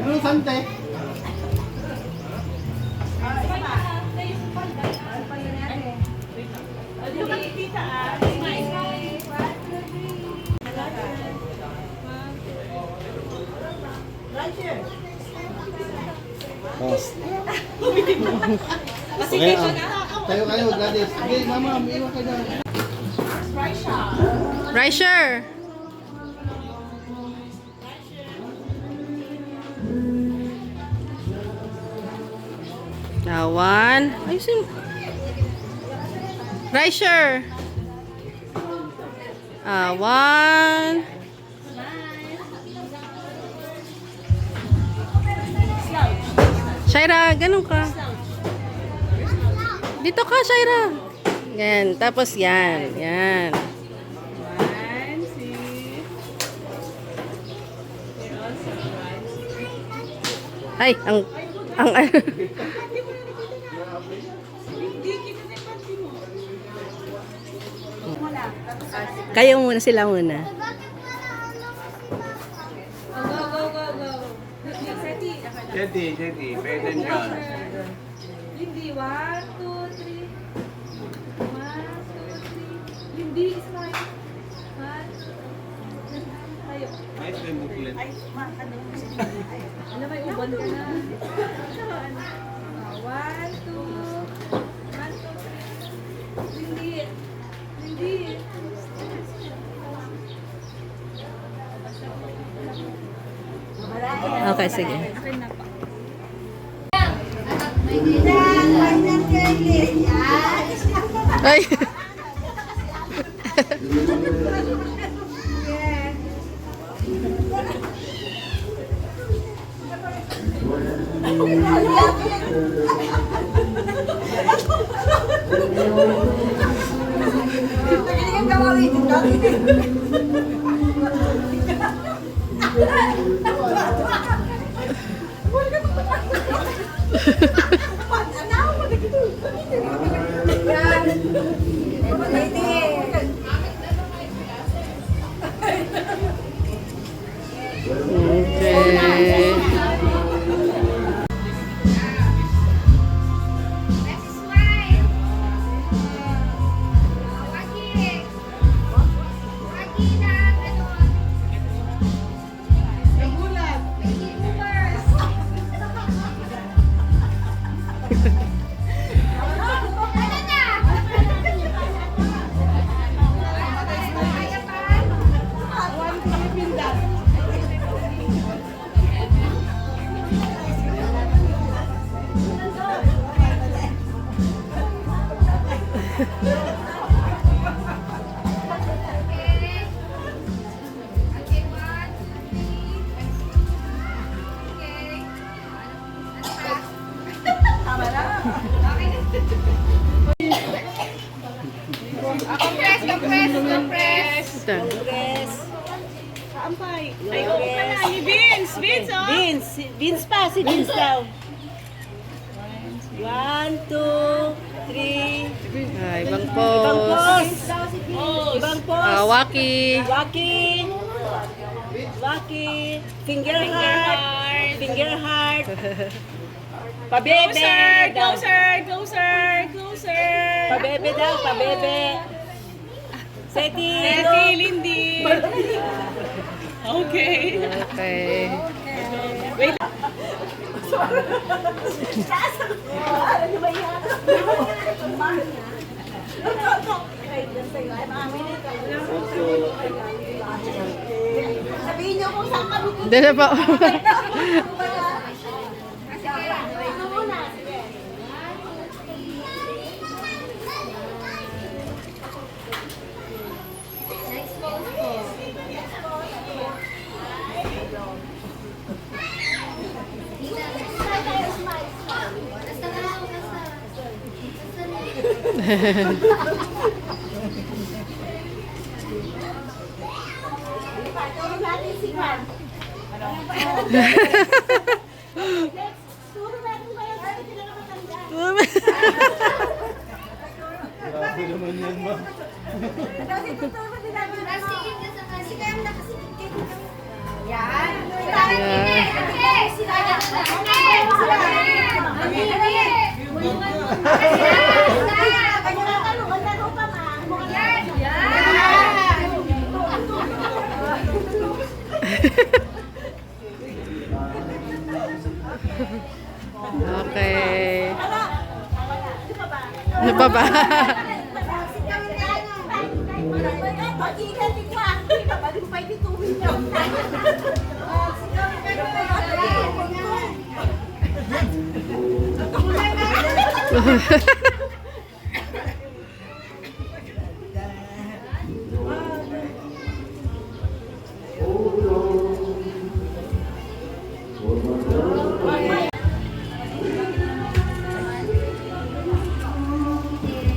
Ano sante? Okay, tayo kayo, Gladys. Okay, mama, iwan kayo dyan. Risher! One. Ayusin. Risher! One. Shaira, ganun ka. Dito ka, Shaira. Yan. Tapos yan. Yan. Ay, ang kayo muna, sila muna. Jetty, pwede dyan. Hindi, 1, 2, 3. 1, 2, 3. Hindi, smile. 1, 2, tayo. Ay, ito yung buklet. Ay, ano may uban ka na? 1, 2, 3. Hindi. Hindi. Okay, sige. Akin na pa. Ay. Okay. Compress. Ampay. Ay, oo pala. Ni Vince. Vince, oh. Vince pa, si Vince daw. 1, 2, 3. Ibang Ibang pose. pose. Ibang pose. Waki. Waki. Waki. Finger heart. Finger heart. Pabebe. daw. Closer. Pabebe daw, pabebe. Seti. Lindy. Okay. Okay. Wait. Sabihin niyo kung saan kami. Dala pa. Grabe naman yan, ma'am. Okay. Ano pa ba?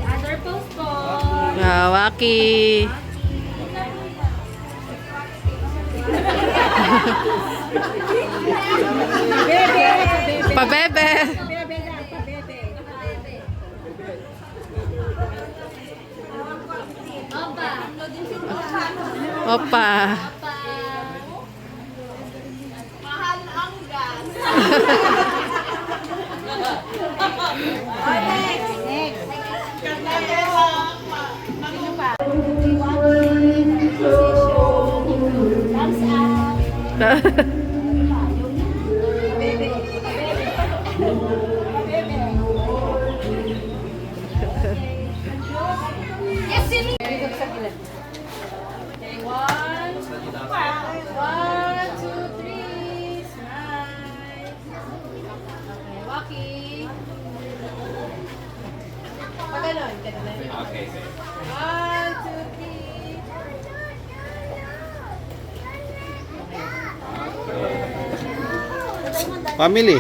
Other post po. Waki. Pabebe. Opa. Mahal ang gas. Family.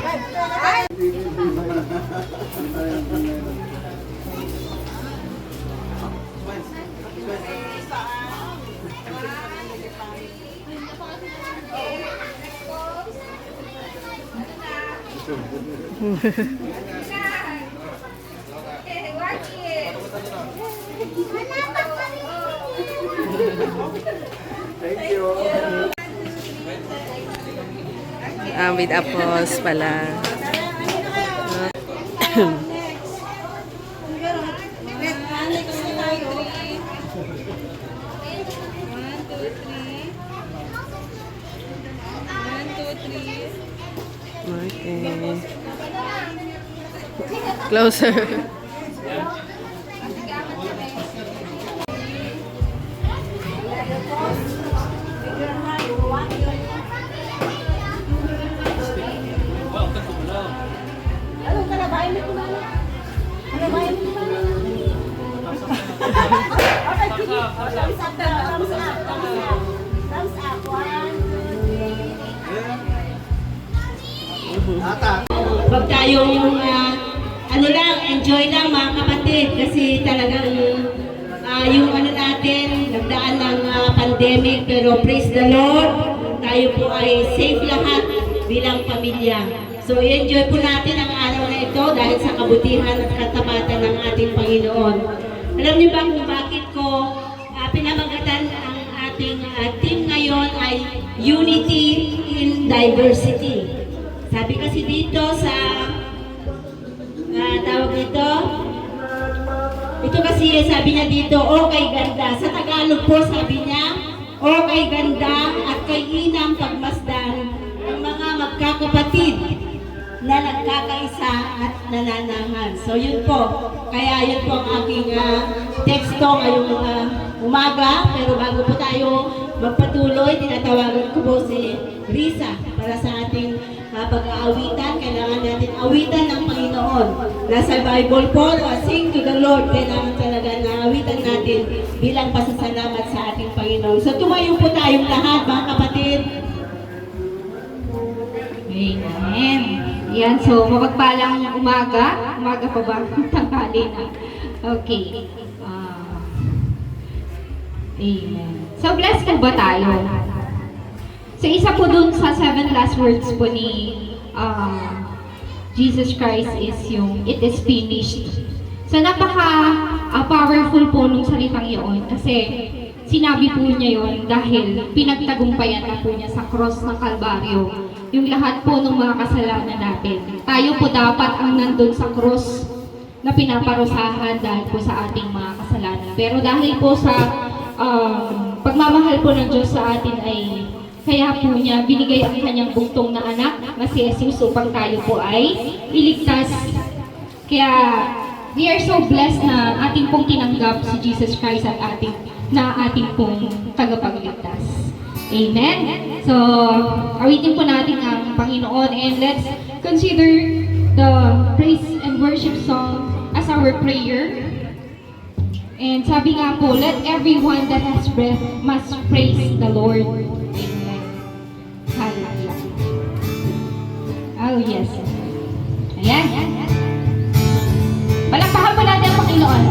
With apples pala. Okay. Closer. Huwag tayong ano lang, enjoy lang mga kapatid kasi talagang yung ano natin, nagdaan ng pandemic pero praise the Lord, tayo po ay safe lahat bilang pamilya. So i-enjoy po natin ang araw na ito dahil sa kabutihan at katapatan ng ating Panginoon. Alam niyo ba kung bakit ko pinamagatan ang ating team ngayon ay Unity in Diversity. Sabi kasi dito sa tawag dito, ito kasi sabi niya dito, okay ganda. Sa Tagalog po sabi niya, okay ganda at kay inang pagmasdan ang mga magkakapatid na nagkakaisa at nananahan. So yun po, kaya yun po ang aking teksto ngayong umaga. Pero bago po tayo magpatuloy, tinatawagan ko po si Risa para sa ating pag-aawitan. Kailangan natin awitan ng Panginoon. Nasa Bible po, sing to the Lord. Kailangan talaga na awitan natin bilang pasasalamat sa ating Panginoon. So tumayo po tayong lahat, mga kapatid. Amen. Yan, so mapagpalang umaga pa ba? Tanghali na. Okay. Amen. So, blessed po ba tayo? So, isa po dun sa 7 last words po ni Jesus Christ is yung, it is finished. So, napaka-powerful po nung salitang yun kasi sinabi po niya yun dahil pinagtagumpayan na po niya sa cross ng Kalbaryo yung lahat po ng mga kasalanan natin. Tayo po dapat ang nandun sa cross na pinaparusahan dahil po sa ating mga kasalanan. Pero dahil po sa pagmamahal po ng Diyos sa atin ay kaya po niya binigay ang kanyang bugtong na anak na si Jesus upang tayo po ay iligtas. Kaya we are so blessed na ating pong tinanggap si Jesus Christ at ating pong tagapagligtas. Amen? So, awitin po natin ang Panginoon and let's consider the praise and worship song as our prayer. And sabi nga po, let everyone that has breath must praise the Lord. Amen. Hallelujah. Oh, yes. Ayan. Palakpakan po natin ang Panginoon.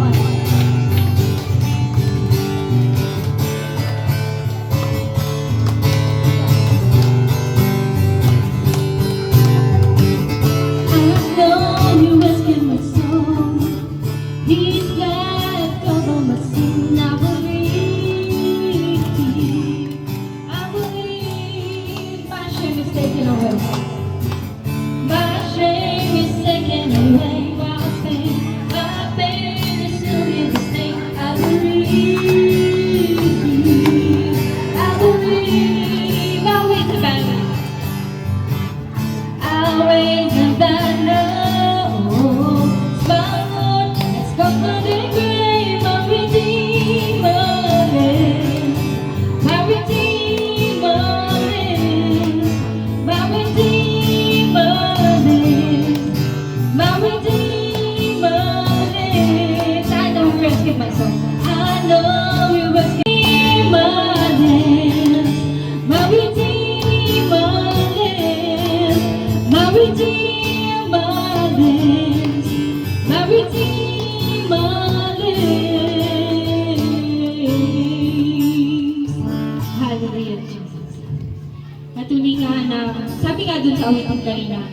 Sabi nga dun sa awitin kanina,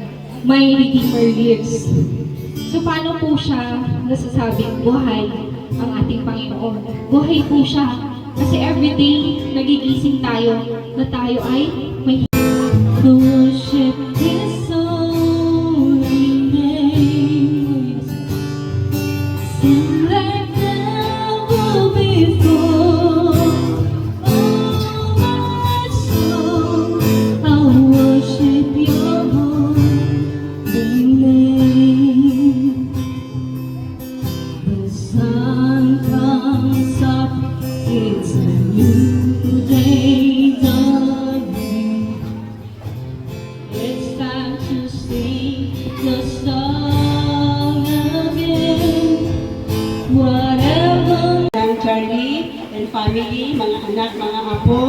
may Redeemer lives. So paano po siya nasasabing buhay ang ating Panginoon? Buhay po siya kasi everyday nagigising tayo na tayo ay may worship His holy name. Sing like never before. Oh, my soul, I'll worship Your holy name. The sun comes up, it's a new day dawning. It's time to sing the song again. Whatever. Charlie and family, mga anak, mga apo,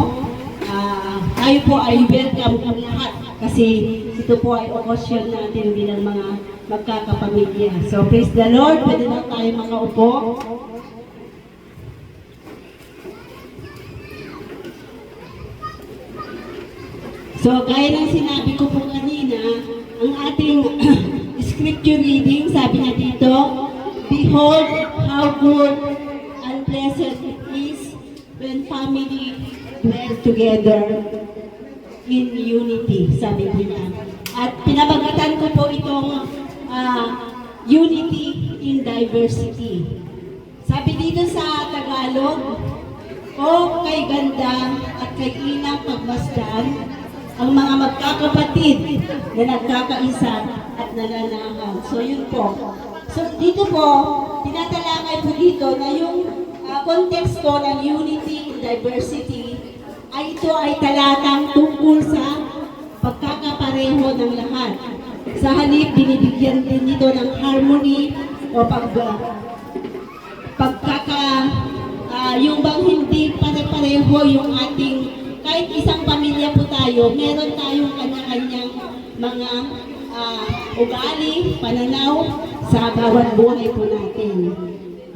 tayo po ay welcome po lahat kasi ito po ay okasyon natin bilang mga magkakapamilya. So praise the Lord, pwede na tayo mga upo. So gaya ng sinabi ko po kanina, ang ating scripture reading, sabi niya dito, behold how good and pleasant it is when family dwell together in unity, sabi po niya. At pinabagatan ko po itong unity in diversity. Sabi dito sa Tagalog, o kay ganda at kay inang pagmasdan, ang mga magkakapatid na nagkakaisa at nananahan. So yun po. So dito po, tinatalakay po dito na yung konteksto ng unity in diversity ay ito ay talatang tungkol sa pagkakapareho ng lahat. Sa halip, binibigyan din nito ng harmony o yung bang hindi pare-pareho yung ating, kahit isang pamilya po tayo, meron tayong kanya-kanyang mga ugali, pananaw sa bawat buhay po natin.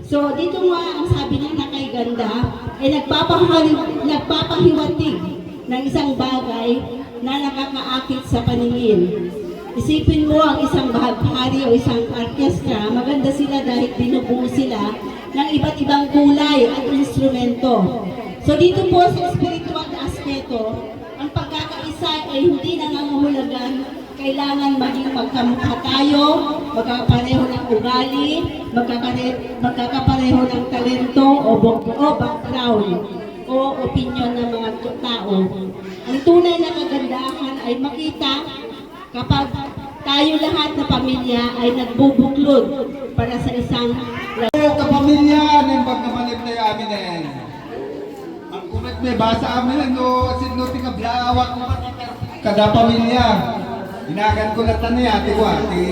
So dito nga ang sabi niya na kay ganda ay nagpapahiwatig ng isang bagay na nakakaakit sa paningin. Isipin mo ang isang bahaghari o isang orkestra, maganda sila dahil binubuo sila ng iba't ibang kulay at instrumento. So dito po sa spiritual na aspeto, ang pagkakaisa ay hindi nangangahulugan kailangan maging magkamukha tayo, magkakapareho ng ugali, magkakapareho ng talento o background o opinion ng mga tao. Ang tunay na kagandahan ay makita kapag tayo lahat na pamilya ay nagbubuklod para sa isang Kapamilya ng pagkamalip na amin eh. Ang kumit may basa amin no sinuti ka blawak ko kada pamilya. Inagan ko na tanay ate ko ate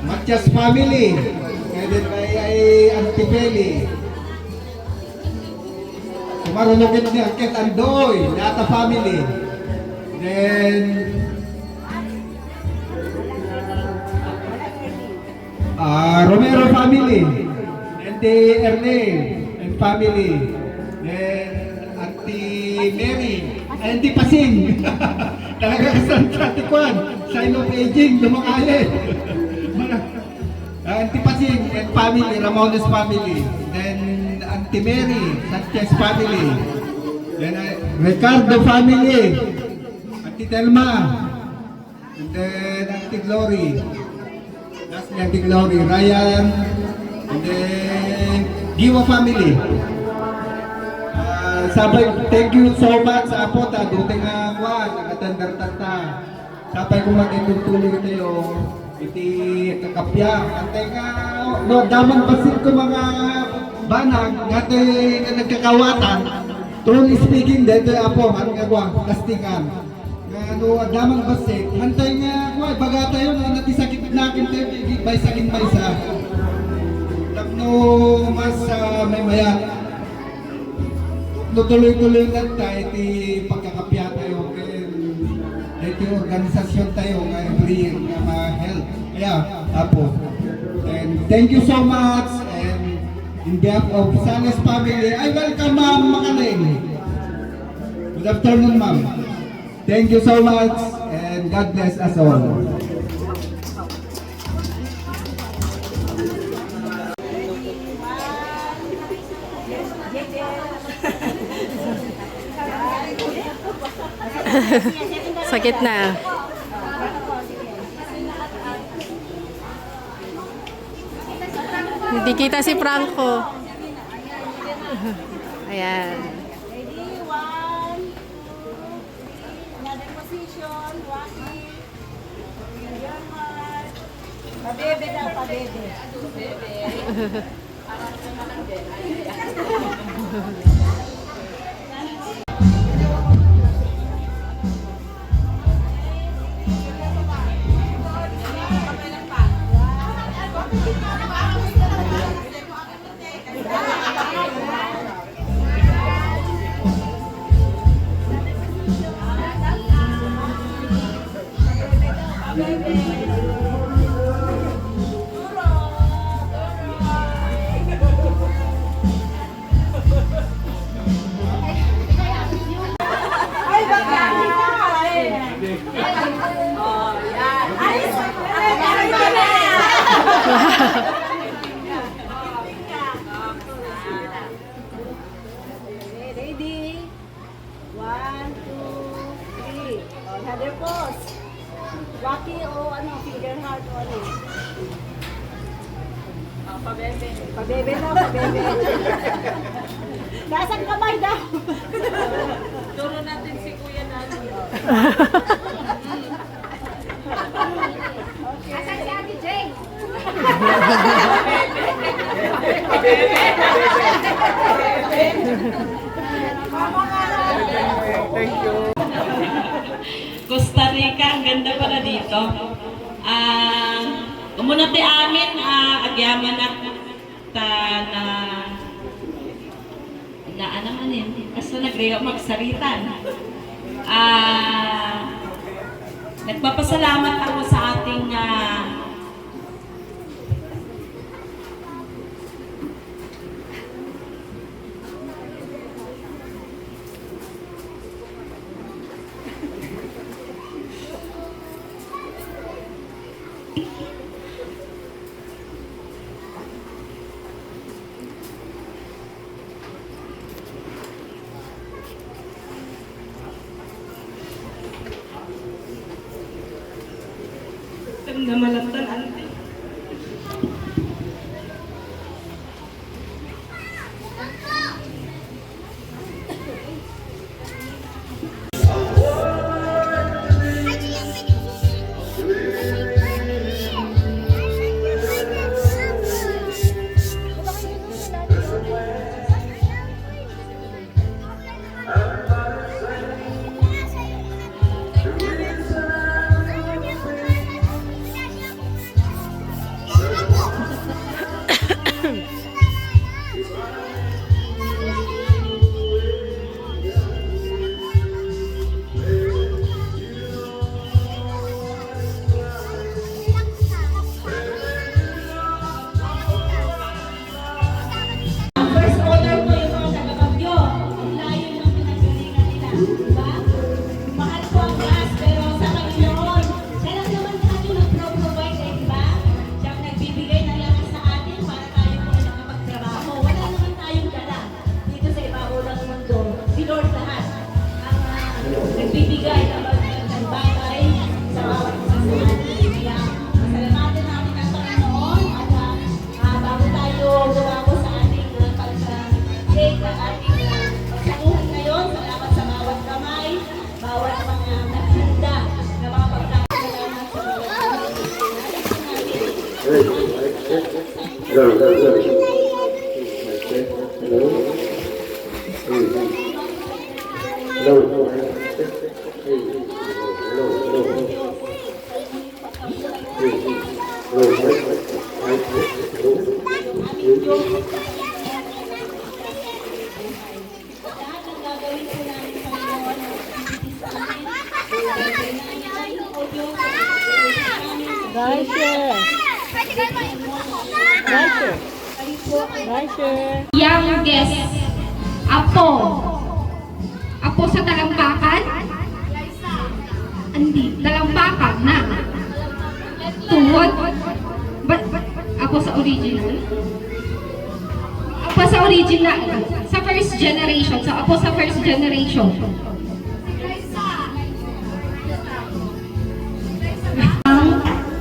Matias family. Kaya din ay Antipeli. Marunokit niya Ket Andoy, Nata family. Then Romero family, Auntie Erne and family, then Auntie Mary, Auntie Pasing, talaga kasang Kwan, sign of aging, lumakaye. Auntie Pasing and family, Ramones family, then Auntie Mary, Sanchez family, then Ricardo family, Auntie Telma, and then Auntie Glory. That's the Auntie Glory, Ryan, and then Giwa family. Sabay, thank you so much sa apo ta, duting nga kwan, nakatandar tata. Sabay kung mag-itutulong kayo, iti kakapya. Antay nga, no, daman pasit ko mga banag, ngati nga nagkakawatan. Truly speaking, dito apo, ano nga kwan, kastingan. Ano, damang basik, hantay nga, kuwa, baga tayo na natisakit nakin tayo, bay sakin bay sa. Tapno, mas may maya, tuloy-tuloy lang tayo, iti pagkakapya tayo, iti organisasyon tayo, nga every year, nga ma-help. Kaya, apo. And thank you so much, and in behalf of Sanes family, I welcome Ma'am Makaling. Good afternoon, Ma'am. Thank you so much and God bless us all. Sakit na. Hindi kita si Franco. Ayan. Ready? 1, 2, 3. Another position. Rocky. Your heart. Pabebe daw, pabebe. Ready? 1, 2, 3. Another pose. Rocky o ano, finger heart o ano. Pabebe. Pabebe daw, pabebe. Nasaan kamay daw? Turo natin si Kuya Nani. Okay. Nasaan si Ate Jane? Thank you. Costa Rica, ang ganda pala dito. Umunati amin, agyaman na ano man yun, basta nagreyo magsaritan. Nagpapasalamat ako sa ating Na malatan, ante. First order po yung mga taga-Bagyo. Ang layo ng pinagalingan nila. Diba? Mahal po ang gas, pero sa Panginoon, siya lang naman tayo nag-provide, diba? Siya ang nagbibigay ng lakas sa atin para tayo po ay nakapagtrabaho. Wala naman tayong dala dito sa ibabaw ng mundo. Si Lord lahat ang nagbibigay ng magandang bagay sa bawat isa sa atin. Kaya, pasalamatan natin ang Panginoon at bago tayo gumako sa ating pag-take ng ating pagsakuhan ngayon, salamat sa bawat kamay, bawat mga naghanda na mga pagkain. Salamat sa lahat ng gagawin po namin sa Panginoon at sa amin. Youngest Apo. Apo sa Talampakan? Hindi, Talampakan na. Tuwod? Ba't Apo sa original? Apo sa original. Sa first generation. So, Apo sa first generation.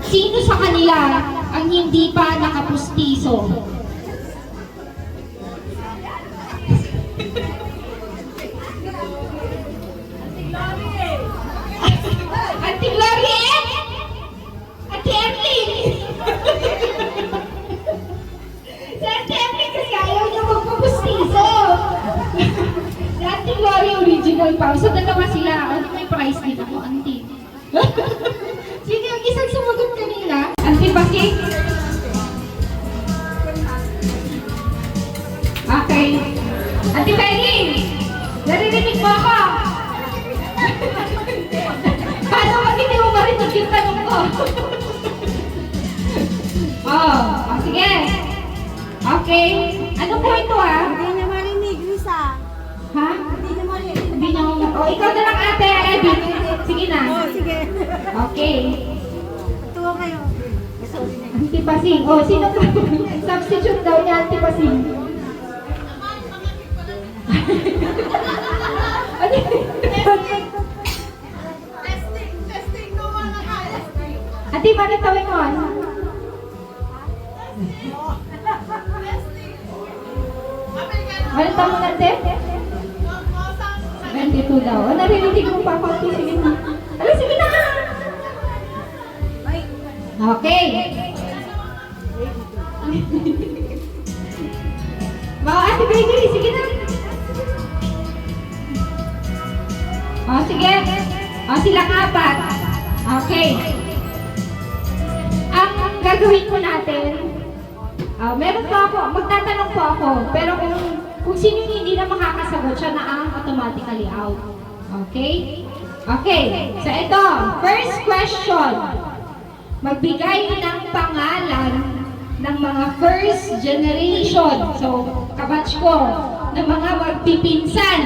Sino sa kanila ang hindi pa nakapustiso? Ate Gloria? Ate Evelyn? Si Ate Evelyn kasi ayaw niya magpapustiso. Si Ate Gloria original pa. So dalawa sila. Ano may prize din ako, Auntie? Sino yung isang sumagot kanina? Auntie Basik? Okay. Ate Penny, naririnig mo ako? Paano pag hindi mo marinig yung tanong ko? Sige. Okay. Ano po ito Hindi niya marinig, Lisa. Ha? Hindi niya marinig. Hindi na ikaw na lang ate, Edith. Sige na. Sige. Okay. Tuwa kayo. Sorry na. Antipasing. Sino po? Substitute daw niya Antipasing. Testing, no one nakaya. Ate, manong tawin mo? Anong tawin mo natin? 22 daw. Naririnig mo pa ako. Sige na. Sige na! Okay. Mga Ate Gregory, sige na. Sige. Silang apat. Okay. Ang gagawin po natin, meron po ako, magtatanong po ako, pero kung sino yung hindi na makakasagot, siya na ang automatically out. Okay? Okay. So ito, first question. Magbigay ng pangalan ng mga first generation. So, kabatch ko, ng mga magpipinsan.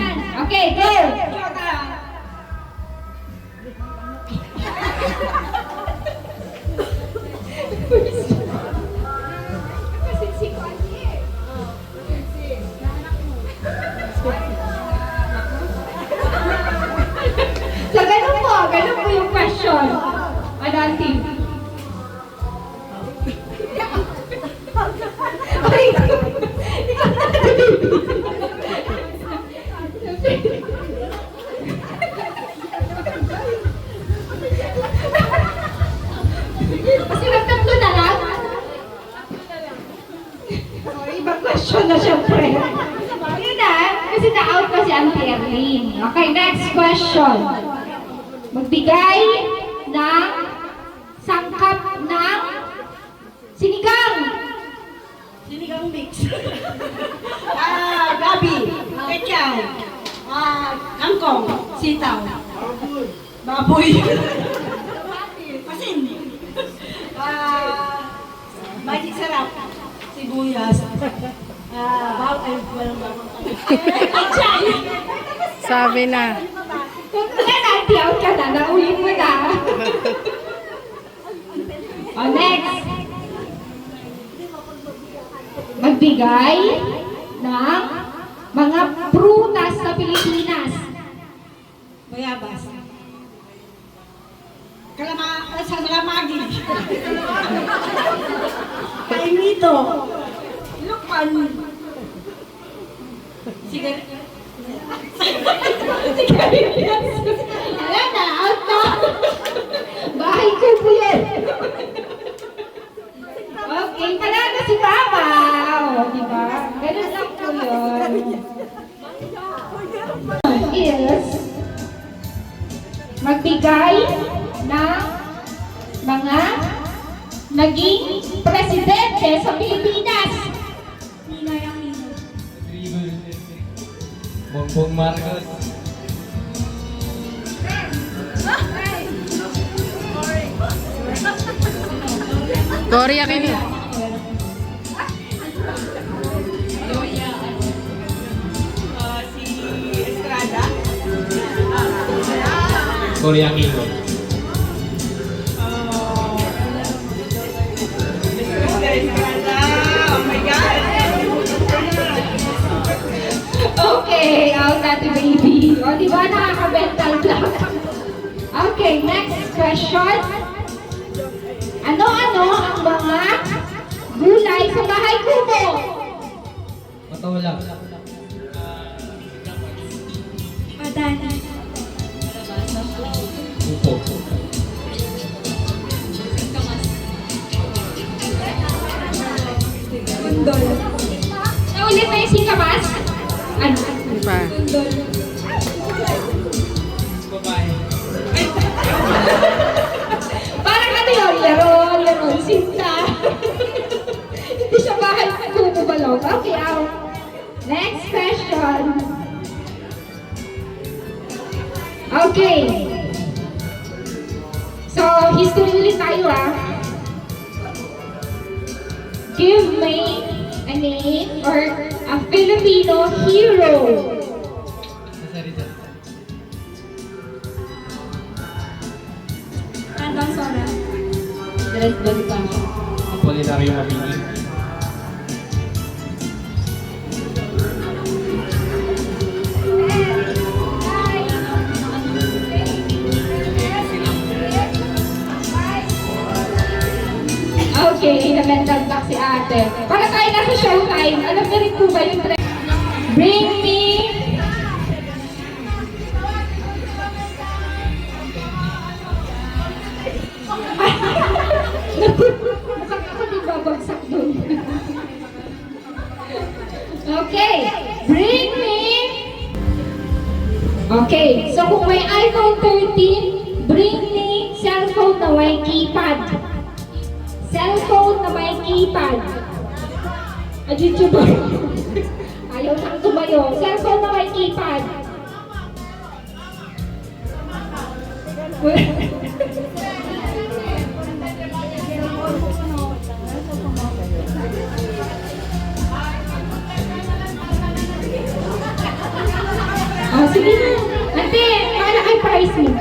Okay, go! Kasi nagtatlo na lang. Oh, ibang question na syempre. Yun na, kasi na-out pa si Auntie Erlene. Okay, next question. Magbigay ng sangkap ng sinigang. Sinigang mix. Gabi. Pechay. Kangkong. Sitaw. Baboy. Pasin. Magic sarap. Sibuyas. Pechay. Sabi na. Kung na-out ka na, naulit mo na. O, next. Magbigay ng mga prutas sa Pilipinas. Bayabas. Sa salamagi. Kainito. Lukman. Sige. Wala na, out na. Bahay ko po yan. Okay, panalo si Mama. O, diba? Ganun lang po yun. Is magbigay ng mga naging presidente sa Pilipinas. Bongbong Marcos. Cory Aquino. Cory Aquino. Okay, out natin baby. O, di ba nakaka-mental block? Okay, next question. Ano-ano ang mga gulay sa bahay kubo? Matulak. Madani. Upo. Naulit na yung singkamas? Ano? Pa. Parang ano yun? Laro, sinta. Hindi siya bahay kubo balong. Okay, out. Next question. Okay. So, history ulit tayo Give me a name or a Filipino hero. Andang Sora. Apolinario Mabini. Okay, na-mental block si ate. Para tayo nasa showtime, alam niyo rin po ba yung Bring me mukhang ako di babagsak dun. Okay, bring me. Okay, so kung may iPhone 13, bring me cellphone na may keypad. Cellphone na may keypad. YouTuber. Ayaw nang tumayo. Cellphone na may keypad. Oh, sige na. Ate, para kay price mo.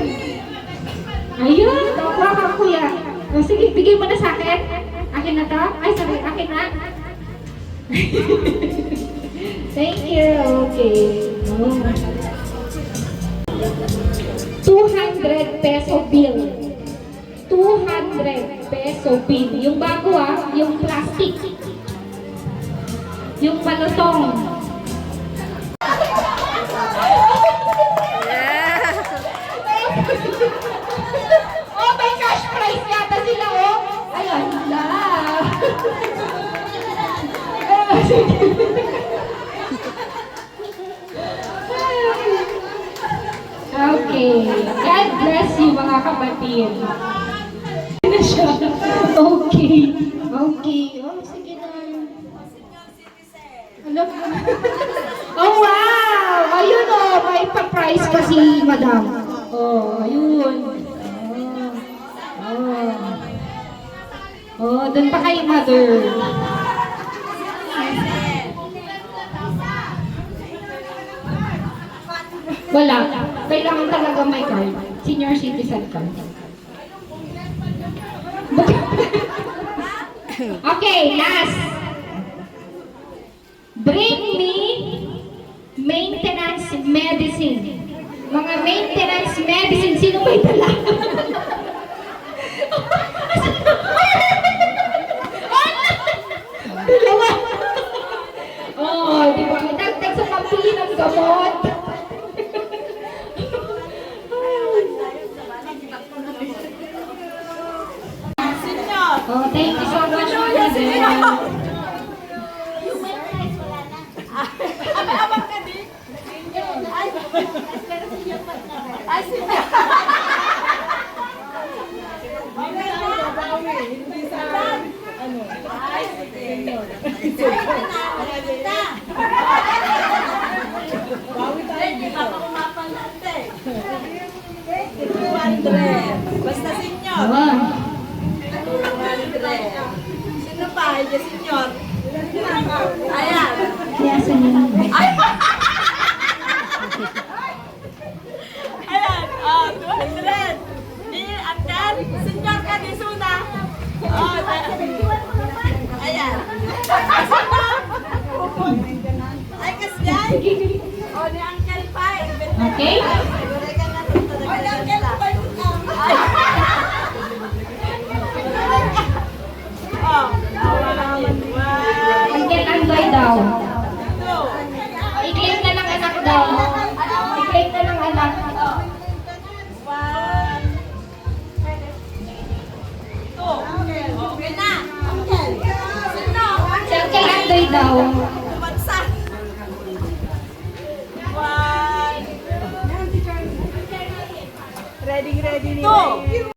Ayun, nakuha ka kuya. Oh, sige, bigay mo na sa akin. Akin na to? Ay, sorry, akin na. Thank you. Okay. Oh. 200 peso bill. 200 peso bill. Yung bago yung plastic. Yung malutong. Yeah! Oh, may cash prize yata sila, oh. Ay, Okay. God bless you mga kapatid. Ano siya? Okay. Okay. Oh, sige na. Ano? Oh, wow! Ayun oh, may pa-prize pa si madam. Oh, ayun. Oh. Oh, dun pa kay mother. Wala. Kailangan talaga may card. Senior citizen card. Okay, last. Bring me maintenance medicine. Mga maintenance medicine. Sino ba dala? Dalawa. Oh, di ba? Dagdag sa pambili ng gamot. Oh, thank you so much, President. Basta senyor. Oh. Sino pa? Hindi senyor. Ayan. Yes, ano? Ayan. 200. Ni Uncle. Senyor ka ni Suna. Ayan. Ay, kasyan. Ni Uncle pa. Okay. Ni Uncle pa. Uncle Andoy daw. I-claim na ng anak daw. I-claim na ng anak. Okay na. Sino? Si Uncle Andoy daw. Bumansa. 1. Ready, ready. 2.